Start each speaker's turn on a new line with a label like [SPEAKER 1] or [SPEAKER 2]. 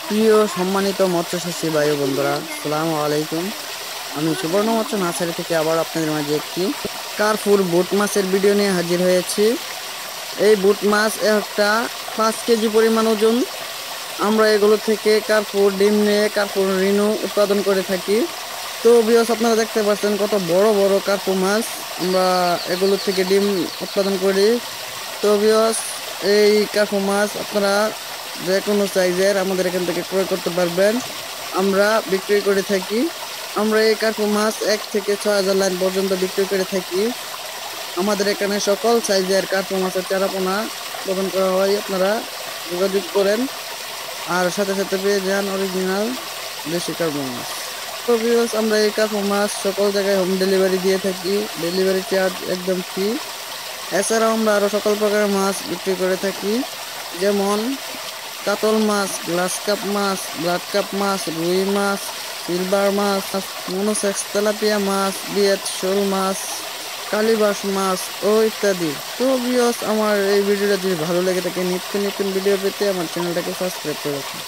[SPEAKER 1] প্রিয় সম্মানিত মৎস্যচাষী ভাই ও বন্ধুরা, আসসালামু আলাইকুম। আমি সুবর্ণ মৎস্য নার্সারি থেকে আবার আপনাদের মাঝে একটি কার্পুর বুট মাছের ভিডিও নিয়ে হাজির হয়েছি। এই বুট মাছ একটা 5 কেজি পরিমাণ ওজন। আমরা এগুলো থেকে কার্পুর ডিম নিয়ে কার্পুর রিনু উৎপাদন করে থাকি। তো ভিউয়ার্স, আপনারা দেখতে পাচ্ছেন কত বড় বড় কার্পুর মাছ। আমরা এগুলো থেকে ডিম উৎপাদন করি। তো ভিউয়ার্স, এই কার্পুর মাছ আপনারা যে কোনো সাইজের আমাদের এখান থেকে ক্রয় করতে পারবেন। আমরা বিক্রি করে থাকি। আমরা এই কার্পুর মাছ 1 থেকে 6 হাজার লাইন পর্যন্ত বিক্রি করে থাকি। আমাদের এখানে সকল সাইজের কার্পুর মাছের চারাপোনা উৎপাদন করা হয়। আপনারা যোগাযোগ করেন আর সাথে সাথে পেয়ে যান অরিজিনাল দেশি কার্পুর মাছ। তো ভিউয়ার্স, আমরা এই কার্পুর মাছ সকল জায়গায় হোম ডেলিভারি দিয়ে থাকি। ডেলিভারি চার্জ একদম ফ্রি। এছাড়াও আমরা আরো সকল প্রকারের মাছ বিক্রি করে থাকি, যেমন কাতল মাছ, গ্লাস কাপ মাছ, ব্লাড কাপ মাছ, রুই মাছ, সিলভার মাছ, মনোসেক্স তেলাপিয়া মাছ, বিয়েত শোল মাছ, কালিবাস মাছ ও ইত্যাদি। তো ভিউয়ার্স, আমার এই ভিডিওটা যদি ভালো লেগে থাকে, নিত্য নতুন ভিডিও পেতে আমার চ্যানেলটাকে সাবস্ক্রাইব করে রাখুন।